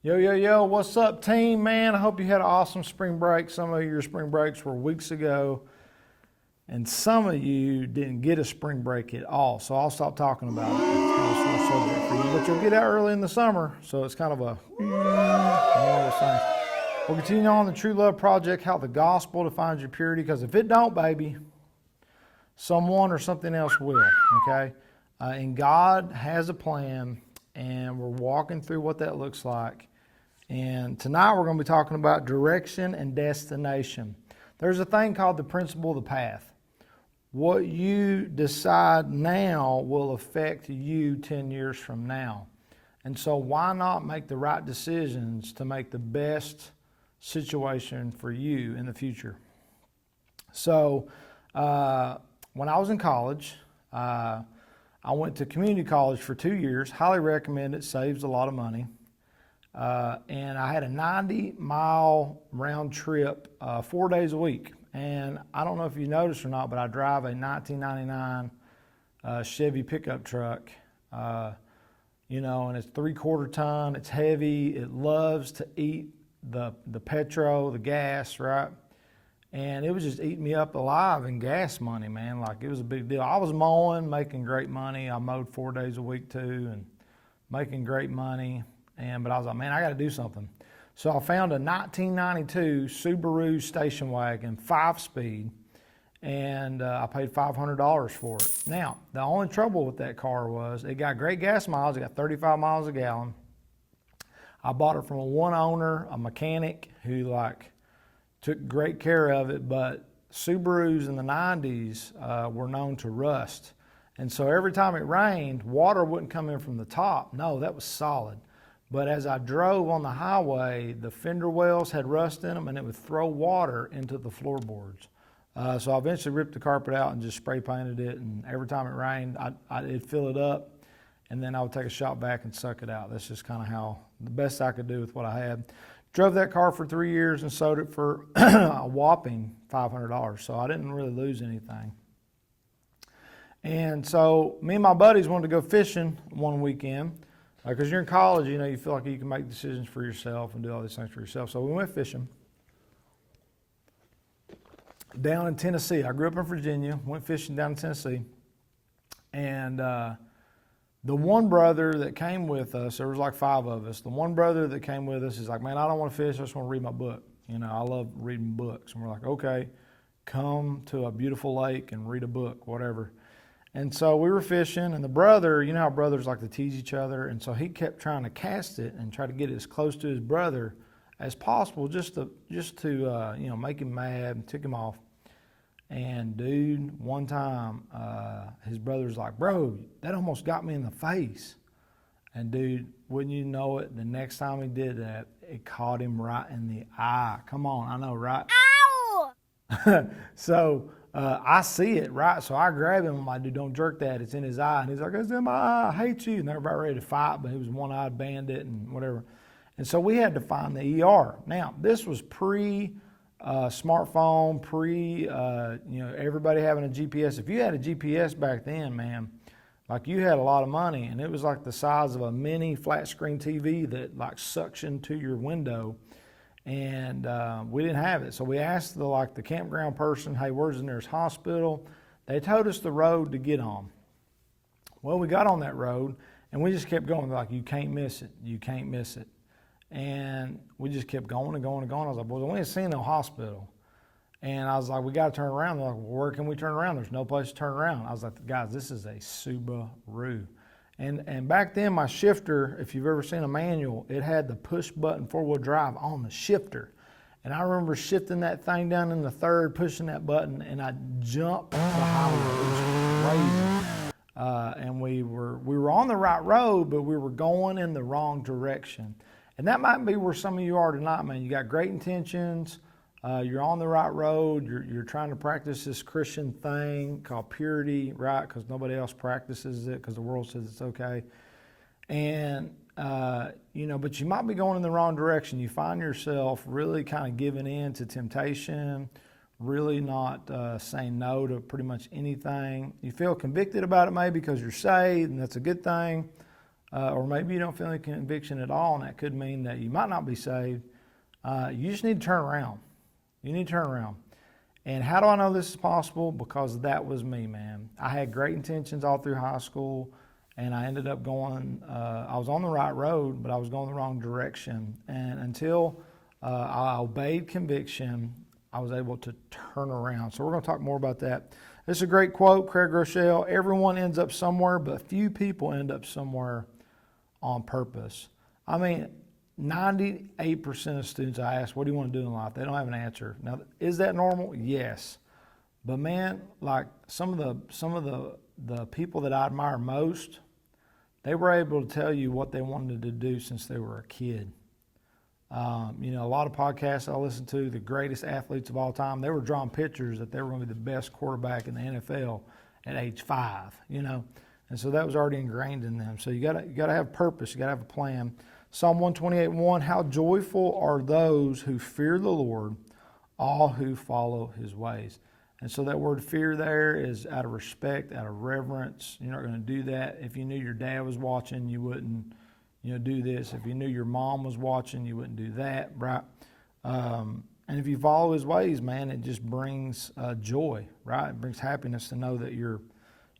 Yo, yo, yo, what's up, team, man? I hope you had an awesome spring break. Some of your spring breaks were weeks ago, and some of you didn't get a spring break at all. So I'll stop talking about it. It's kind of a sore subject for you, but you'll get out early in the summer, so it's kind of a one of those things. We'll continue on the True Love Project, how the gospel defines your purity, because if it don't, baby, someone or something else will, okay? And God has a plan, and we're walking through what that looks like. And tonight we're going to be talking about direction and destination. There's a thing called the principle of the path. What you decide now will affect you 10 years from now. And so why not make the right decisions to make the best situation for you in the future? So when I was in college, I went to community college for 2 years. Highly recommend it. Saves a lot of money. And I had a 90-mile round trip 4 days a week. And I don't know if you noticed or not, but I drive a 1999 Chevy pickup truck. And it's 3/4 ton. It's heavy. It loves to eat the petrol, the gas, right? And it was just eating me up alive in gas money, man. Like, it was a big deal. I was mowing, making great money. I mowed 4 days a week too, and making great money. But I was like, man, I got to do something. So I found a 1992 Subaru station wagon, 5-speed, and I paid $500 for it. Now, the only trouble with that car was it got great gas miles. It got 35 miles a gallon. I bought it from a one owner, a mechanic who took great care of it, but Subarus in the 90s were known to rust. And so every time it rained, water wouldn't come in from the top. No, that was solid. But as I drove on the highway, the fender wells had rust in them, and it would throw water into the floorboards. So I eventually ripped the carpet out and just spray painted it, and every time it rained, it'd fill it up, and then I would take a shot back and suck it out. That's just kind of how the best I could do with what I had. Drove that car for 3 years and sold it for a whopping $500, so I didn't really lose anything. And so me and my buddies wanted to go fishing one weekend. Because you're in college, you feel like you can make decisions for yourself and do all these things for yourself. So we went fishing down in Tennessee. I grew up in Virginia, went fishing down in Tennessee. And the one brother that came with us, there was like 5 of us. The one brother that came with us is like, man, I don't want to fish. I just want to read my book. I love reading books. And we're like, okay, come to a beautiful lake and read a book, whatever. And so we were fishing, and the brother, you know how brothers like to tease each other, and so he kept trying to cast it and try to get it as close to his brother as possible, just to make him mad and tick him off. And dude, one time, his brother's like, bro, that almost got me in the face. And dude, wouldn't you know it, the next time he did that, it caught him right in the eye. Come on, I know, right? Ow! So I see it, right? So I grab him. I'm like, dude, don't jerk that. It's in his eye. And he's like, it's in my eye. I hate you. And they're about ready to fight, but he was one-eyed bandit and whatever. And so we had to find the ER. Now, this was pre-smartphone, everybody having a GPS. If you had a GPS back then, man, like, you had a lot of money, and it was like the size of a mini flat screen TV that suctioned to your window. And we didn't have it. So we asked the campground person, hey, where's the nearest hospital? They told us the road to get on. Well, we got on that road, and we just kept going. They're like, you can't miss it. You can't miss it. And we just kept going and going and going. I was like, well, we ain't seen no hospital. And I was like, we got to turn around. They're like, well, where can we turn around? There's no place to turn around. I was like, guys, this is a Subaru. And back then, my shifter, if you've ever seen a manual, it had the push button 4-wheel drive on the shifter. And I remember shifting that thing down in the third, pushing that button, and I jumped the highway. It was crazy. And we were on the right road, but we were going in the wrong direction. And that might be where some of you are tonight, man. You got great intentions. You're on the right road. You're trying to practice this Christian thing called purity, right? Because nobody else practices it because the world says it's okay. And, but you might be going in the wrong direction. You find yourself really kind of giving in to temptation, really not saying no to pretty much anything. You feel convicted about it maybe because you're saved, and that's a good thing. or maybe you don't feel any conviction at all, and that could mean that you might not be saved. You just need to turn around. You need to turn around. And how do I know this is possible? Because that was me, man. I had great intentions all through high school, and I ended up going, I was on the right road, but I was going the wrong direction. And until I obeyed conviction, I was able to turn around. So we're going to talk more about that. This is a great quote, Craig Rochelle. Everyone ends up somewhere, but few people end up somewhere on purpose. I mean, 98% of students I ask, what do you want to do in life? They don't have an answer. Now, is that normal? Yes. But man, like some of the people that I admire most, they were able to tell you what they wanted to do since they were a kid. A lot of podcasts I listen to, the greatest athletes of all time, they were drawing pictures that they were going to be the best quarterback in the NFL at age 5, and so that was already ingrained in them. So you got to have purpose, you got to have a plan. Psalm 128:1, how joyful are those who fear the Lord, all who follow his ways. And so that word fear there is out of respect, out of reverence. You're not going to do that. If you knew your dad was watching, you wouldn't do this. If you knew your mom was watching, you wouldn't do that, right? And if you follow his ways, man, it just brings joy, right? It brings happiness to know that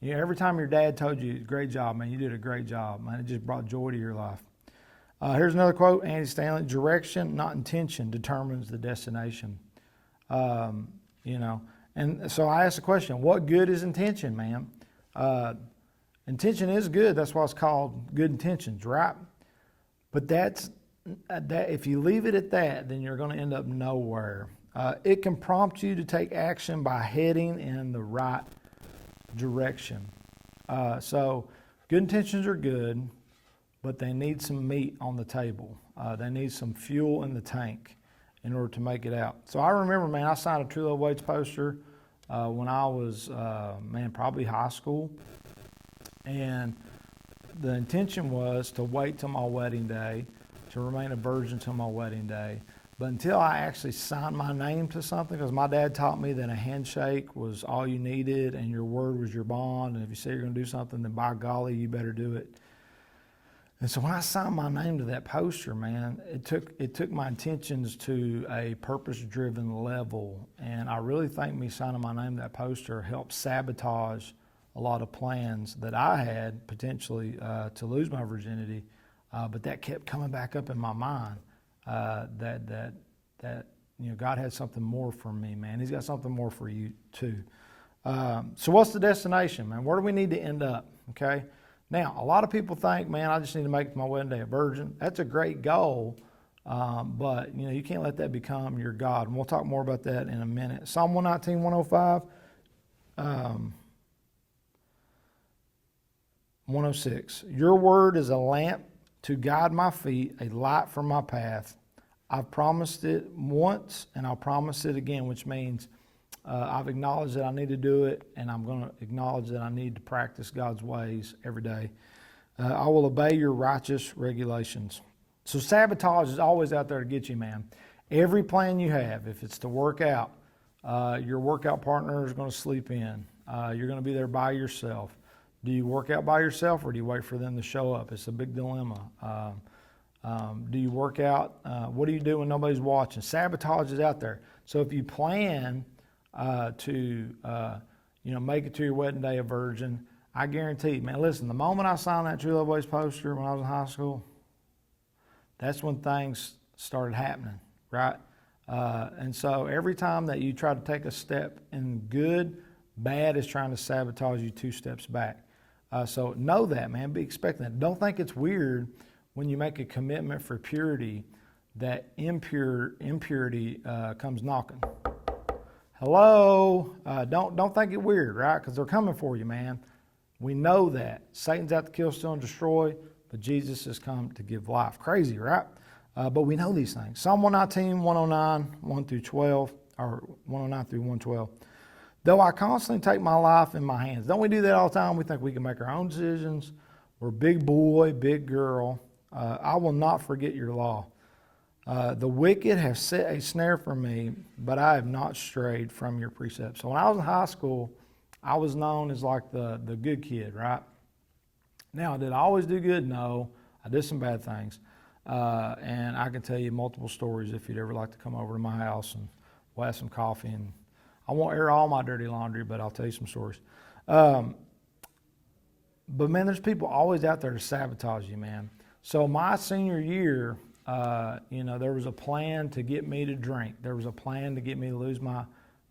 every time your dad told you, great job, man, you did a great job, man, it just brought joy to your life. Here's another quote, Andy Stanley, direction, not intention, determines the destination. And so I asked the question, what good is intention, man? Intention is good. That's why it's called good intentions, right? But that if you leave it at that, then you're going to end up nowhere. It can prompt you to take action by heading in the right direction. So good intentions are good, but they need some meat on the table. They need some fuel in the tank in order to make it out. So I remember, man, I signed a True Love Waits poster when I was, probably high school. And the intention was to wait till my wedding day, to remain a virgin till my wedding day. But until I actually signed my name to something, because my dad taught me that a handshake was all you needed and your word was your bond. And if you say you're going to do something, then by golly, you better do it. And so when I signed my name to that poster, man, it took my intentions to a purpose-driven level. And I really think me signing my name to that poster helped sabotage a lot of plans that I had potentially to lose my virginity. But that kept coming back up in my mind that God had something more for me, man. He's got something more for you too. So what's the destination, man? Where do we need to end up? Okay. Now, a lot of people think, man, I just need to make my wedding day a virgin. That's a great goal, but you can't let that become your God. And we'll talk more about that in a minute. Psalm 119, 105, 106. Your word is a lamp to guide my feet, a light for my path. I've promised it once, and I'll promise it again, which means I've acknowledged that I need to do it, and I'm going to acknowledge that I need to practice God's ways every day. I will obey your righteous regulations. So sabotage is always out there to get you, man. Every plan you have, if it's to work out, your workout partner is going to sleep in. You're going to be there by yourself. Do you work out by yourself, or do you wait for them to show up? It's a big dilemma. Do you work out? What do you do when nobody's watching? Sabotage is out there. So if you plan to make it to your wedding day a virgin, I guarantee you, man, listen, the moment I signed that True Love Waits poster when I was in high school, that's when things started happening, right? And so every time that you try to take a step in good, bad is trying to sabotage you 2 steps back. So know that, man. Be expecting that. Don't think it's weird when you make a commitment for purity that impurity comes knocking. Hello? Don't think it weird, right? Because they're coming for you, man. We know that. Satan's out to kill, steal, and destroy, but Jesus has come to give life. Crazy, right? But we know these things. Psalm 119, 109, 1 through 12, or 109 through 112. Though I constantly take my life in my hands. Don't we do that all the time? We think we can make our own decisions. We're big boy, big girl. I will not forget your law. The wicked have set a snare for me, but I have not strayed from your precepts. So when I was in high school, I was known as like the good kid, right? Now, did I always do good? No. I did some bad things. And I can tell you multiple stories if you'd ever like to come over to my house and we'll have some coffee. And I won't air all my dirty laundry, but I'll tell you some stories. But man, there's people always out there to sabotage you, man. So my senior year, there was a plan to get me to drink. There was a plan to get me to lose my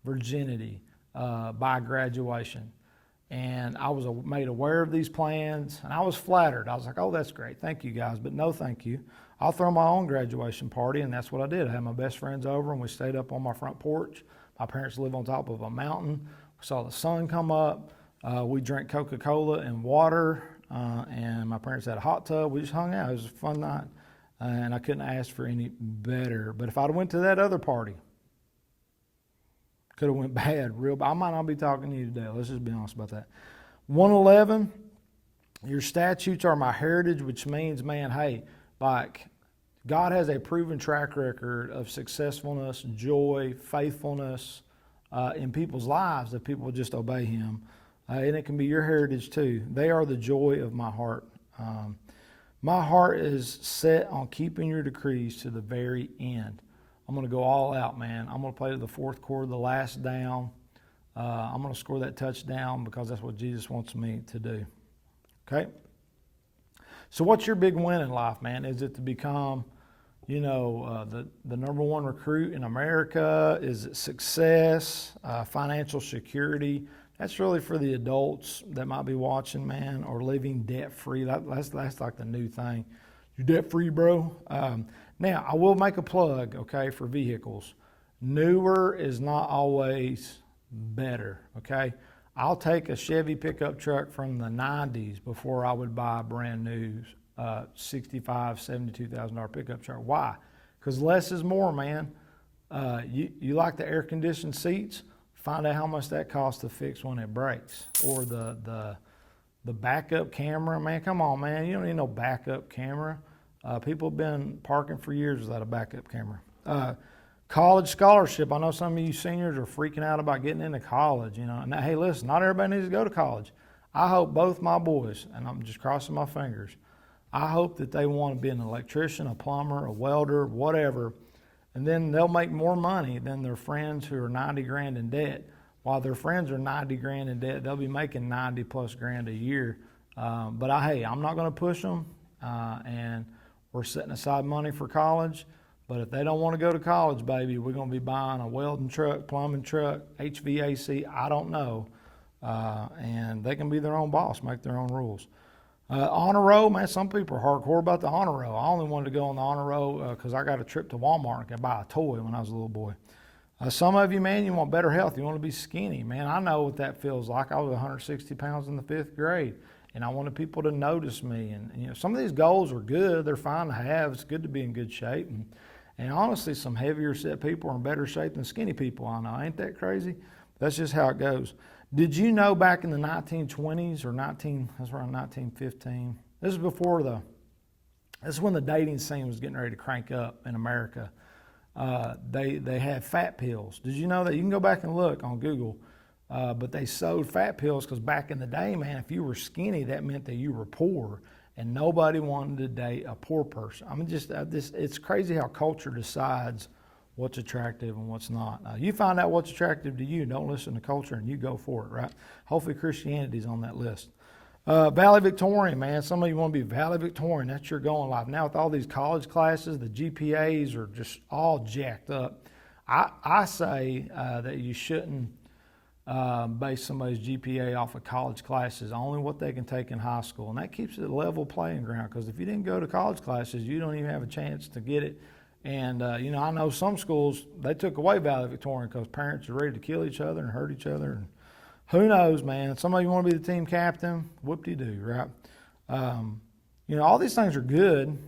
virginity by graduation. And I was made aware of these plans, and I was flattered. I was like, oh, that's great. Thank you, guys, but no thank you. I'll throw my own graduation party, and that's what I did. I had my best friends over, and we stayed up on my front porch. My parents live on top of a mountain. We saw the sun come up. We drank Coca-Cola and water, and my parents had a hot tub. We just hung out. It was a fun night, and I couldn't ask for any better. But if I'd went to that other party, could have went bad, real bad. I might not be talking to you today. Let's just be honest about that. 111, your statutes are my heritage, which means, man, hey, like God has a proven track record of successfulness, joy, faithfulness in people's lives if people just obey Him. And it can be your heritage too. They are the joy of my heart. My heart is set on keeping your decrees to the very end. I'm going to go all out, man. I'm going to play to the fourth quarter, the last down. I'm going to score that touchdown because that's what Jesus wants me to do. Okay? So what's your big win in life, man? Is it to become, the number one recruit in America? Is it success, financial security? That's really for the adults that might be watching, man, or living debt-free. That's like the new thing. You're debt-free, bro? Now, I will make a plug, okay, for vehicles. Newer is not always better, okay? I'll take a Chevy pickup truck from the 90s before I would buy a brand new $65,000, $72,000 pickup truck. Why? Because less is more, man. You like the air-conditioned seats? Find out how much that costs to fix when it breaks. Or the backup camera, man, come on, man. You don't need no backup camera. People have been parking for years without a backup camera. College scholarship. I know some of you seniors are freaking out about getting into college. And hey, listen, not everybody needs to go to college. I hope both my boys, and I'm just crossing my fingers, I hope that they want to be an electrician, a plumber, a welder, whatever, and then they'll make more money than their friends who are 90 grand in debt. While their friends are 90 grand in debt, they'll be making 90 plus grand a year. But I'm not going to push them, and we're setting aside money for college. But if they don't want to go to college, baby, we're going to be buying a welding truck, plumbing truck, HVAC, I don't know. And they can be their own boss, make their own rules. Honor roll, man, some people are hardcore about the honor roll. I only wanted to go on the honor roll because I got a trip to Walmart and could buy a toy when I was a little boy. Some of you, man, you want better health. You want to be skinny. Man, I know what that feels like. I was 160 pounds in the 5th grade, and I wanted people to notice me. And some of these goals are good. They're fine to have. It's good to be in good shape. And honestly, some heavier set people are in better shape than skinny people I know. Ain't that crazy? That's just how it goes. Did you know back in the 1920s or that's around 1915? This is when the dating scene was getting ready to crank up in America. They had fat pills. Did you know that? You can go back and look on Google. But they sold fat pills because back in the day, man, if you were skinny, that meant that you were poor. And nobody wanted to date a poor person. I mean, it's crazy how culture decides what's attractive and what's not. You find out what's attractive to you. Don't listen to culture and you go for it, right? Hopefully Christianity's on that list. Valedictorian, man. Some of you want to be valedictorian. That's your goal in life. Now with all these college classes, the GPAs are just all jacked up. I say that you shouldn't base somebody's GPA off of college classes, only what they can take in high school. And that keeps it a level playing ground because if you didn't go to college classes, you don't even have a chance to get it. And, I know some schools, they took away valedictorian because parents are ready to kill each other and hurt each other. And who knows, man? Some of you want to be the team captain, whoop-de-doo, right? All these things are good,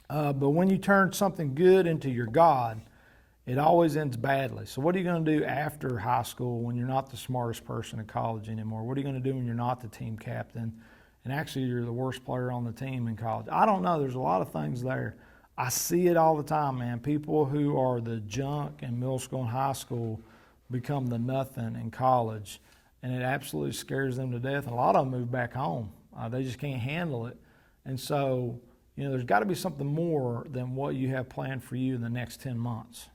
but when you turn something good into your God, it always ends badly. So what are you going to do after high school when you're not the smartest person in college anymore? What are you going to do when you're not the team captain and actually you're the worst player on the team in college? I don't know. There's a lot of things there. I see it all the time, man. People who are the junk in middle school and high school become the nothing in college, and it absolutely scares them to death. And a lot of them move back home. They just can't handle it. And so, there's got to be something more than what you have planned for you in the next 10 months,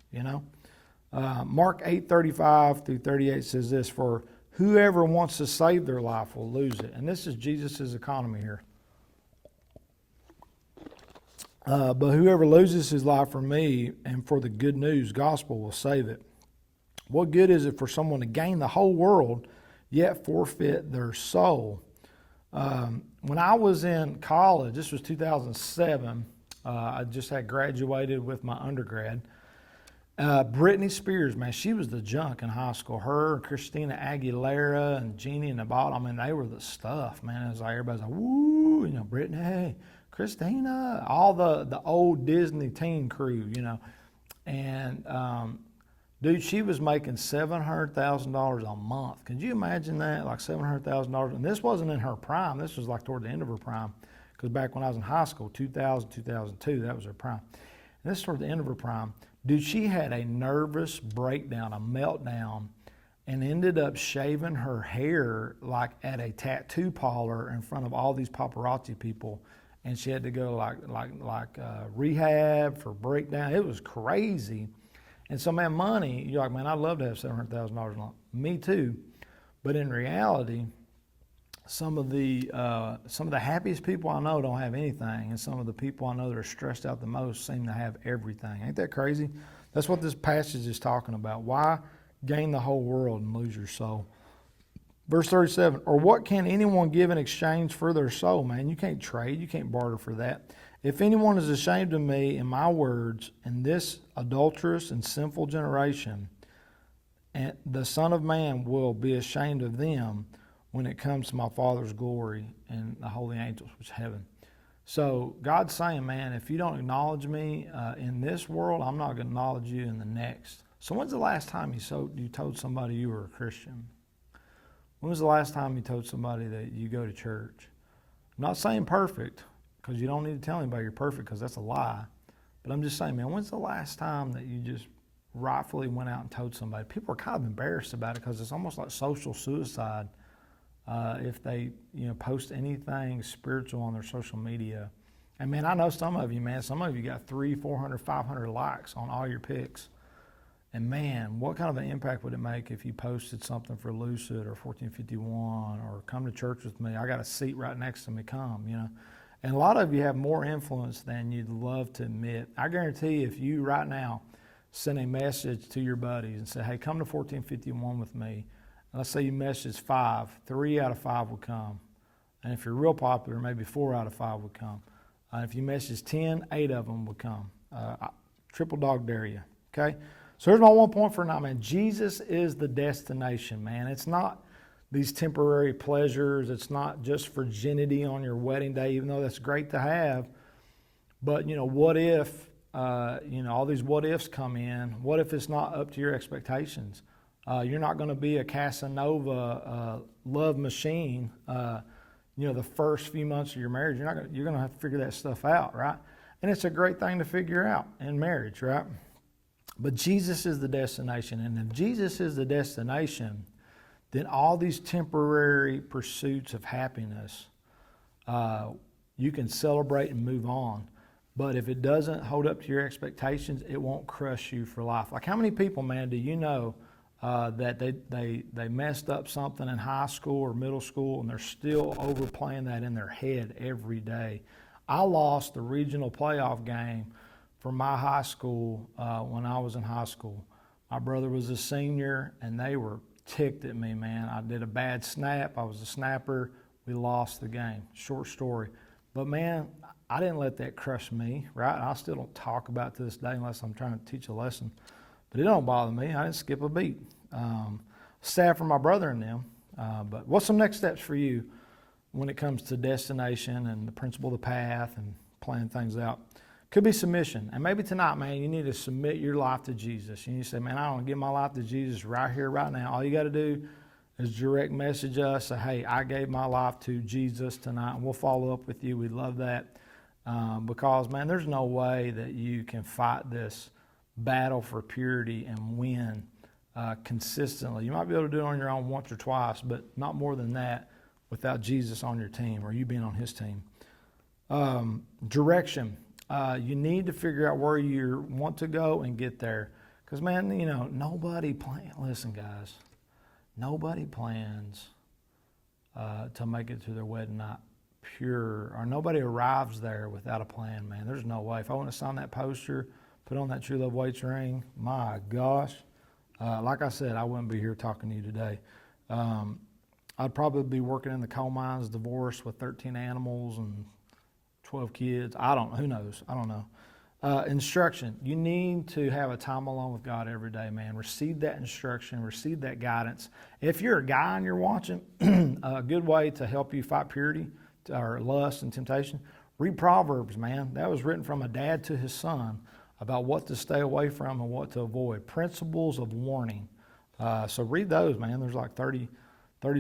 Mark 8:35 through 38 says this, for whoever wants to save their life will lose it. And this is Jesus' economy here. But whoever loses his life for me and for the good news gospel will save it. What good is it for someone to gain the whole world yet forfeit their soul? When I was in college, this was 2007, I just had graduated with my undergrad. Britney Spears, man, she was the junk in high school. Her, Christina Aguilera, and Jeannie and the Bottom, they were the stuff, man. It was like everybody's like, woo, Britney, Christina, all the old Disney teen crew, And dude, she was making $700,000 a month. Could you imagine that? Like $700,000. And this wasn't in her prime. This was like toward the end of her prime. Because back when I was in high school, 2000, 2002, that was her prime. And this is toward the end of her prime. Dude, she had a nervous breakdown, a meltdown, and ended up shaving her hair like at a tattoo parlor in front of all these paparazzi people. And she had to go like rehab for breakdown. It was crazy. And so, man, money, you're like, man, I'd love to have $700,000. Me too. But in reality, some of the happiest people I know don't have anything, and some of the people I know that are stressed out the most seem to have everything. Ain't that crazy? That's what this passage is talking about. Why gain the whole world and lose your soul? Verse 37, or what can anyone give in exchange for their soul, man? You can't trade. You can't barter for that. If anyone is ashamed of me and my words in this adulterous and sinful generation, and the Son of Man will be ashamed of them when it comes to my Father's glory and the holy angels, which is heaven. So God's saying, man, if you don't acknowledge me in this world, I'm not going to acknowledge you in the next. So when's the last time you told somebody you were a Christian? When was the last time you told somebody that you go to church? I'm not saying perfect, because you don't need to tell anybody you're perfect, because that's a lie. But I'm just saying, man, when's the last time that you just rightfully went out and told somebody? People are kind of embarrassed about it because it's almost like social suicide if they post anything spiritual on their social media. And man, I know some of you, man, some of you got 300, 400, 500 likes on all your pics. And man, what kind of an impact would it make if you posted something for Lucid or 1451 or come to church with me? I got a seat right next to me, come, And a lot of you have more influence than you'd love to admit. I guarantee if you right now send a message to your buddies and say, hey, come to 1451 with me. And let's say you message 5, 3 out of 5 would come. And if you're real popular, maybe 4 out of 5 would come. If you message 10, 8 of them would come. Triple dog dare you, okay? So here's my one point for tonight, man. Jesus is the destination, man. It's not these temporary pleasures. It's not just virginity on your wedding day, even though that's great to have. But, what if, all these what ifs come in? What if it's not up to your expectations? You're not going to be a Casanova love machine, the first few months of your marriage. You're going to have to figure that stuff out, right? And it's a great thing to figure out in marriage, right? But Jesus is the destination. And if Jesus is the destination, then all these temporary pursuits of happiness, you can celebrate and move on. But if it doesn't hold up to your expectations, it won't crush you for life. Like how many people, man, do you know that they messed up something in high school or middle school and they're still overplaying that in their head every day? I lost the regional playoff game for my high school when I was in high school. My brother was a senior and they were ticked at me, man. I did a bad snap. I was a snapper. We lost the game. Short story. But man, I didn't let that crush me, right? I still don't talk about it to this day unless I'm trying to teach a lesson. But it don't bother me. I didn't skip a beat. Sad for my brother and them. But what's some next steps for you when it comes to destination and the principle of the path and planning things out? Could be submission. And maybe tonight, man, you need to submit your life to Jesus. And you say, man, I want to give my life to Jesus right here, right now. All you got to do is direct message us. Say, hey, I gave my life to Jesus tonight. And we'll follow up with you. We'd love that. Because, man, there's no way that you can fight this battle for purity and win consistently. You might be able to do it on your own once or twice, but not more than that. without Jesus on your team or you being on his team. Direction. You need to figure out where you want to go and get there. Because, man, nobody plans. Listen, guys, nobody plans to make it to their wedding night pure, or nobody arrives there without a plan, man. There's no way. If I want to sign that poster, put on that True Love Waits ring, my gosh. Like I said, I wouldn't be here talking to you today. I'd probably be working in the coal mines, divorced with 13 animals and 12 kids. Who knows? I don't know. Instruction. You need to have a time alone with God every day, man. Receive that instruction, receive that guidance. If you're a guy and you're watching, a good way to help you fight purity or lust and temptation, read Proverbs, man. That was written from a dad to his son about what to stay away from and what to avoid. Principles of warning. So read those, man. There's like 30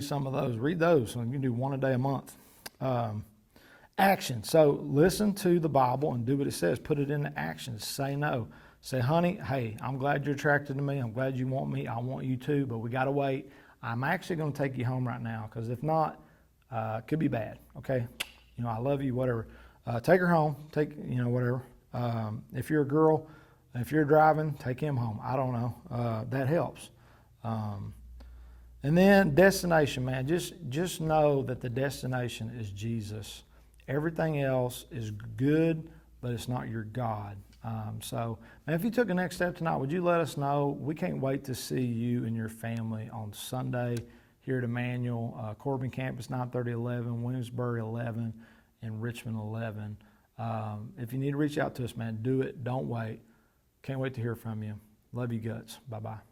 some of those. Read those. So you can do one a day a month. Action. So listen to the Bible and do what it says. Put it into action. Say no. Say, honey, hey, I'm glad you're attracted to me. I'm glad you want me. I want you too, but we got to wait. I'm actually going to take you home right now, because if not, it could be bad. Okay? I love you, whatever. Take her home. Whatever. If you're a girl, if you're driving, take him home. I don't know. That helps. And then destination, man. Just know that the destination is Jesus. Everything else is good, but it's not your God. So, man, if you took a next step tonight, would you let us know? We can't wait to see you and your family on Sunday here at Emmanuel, Corbin Campus, 9:30, 11, Williamsburg 11, and Richmond 11. If you need to reach out to us, man, do it. Don't wait. Can't wait to hear from you. Love you guts. Bye-bye.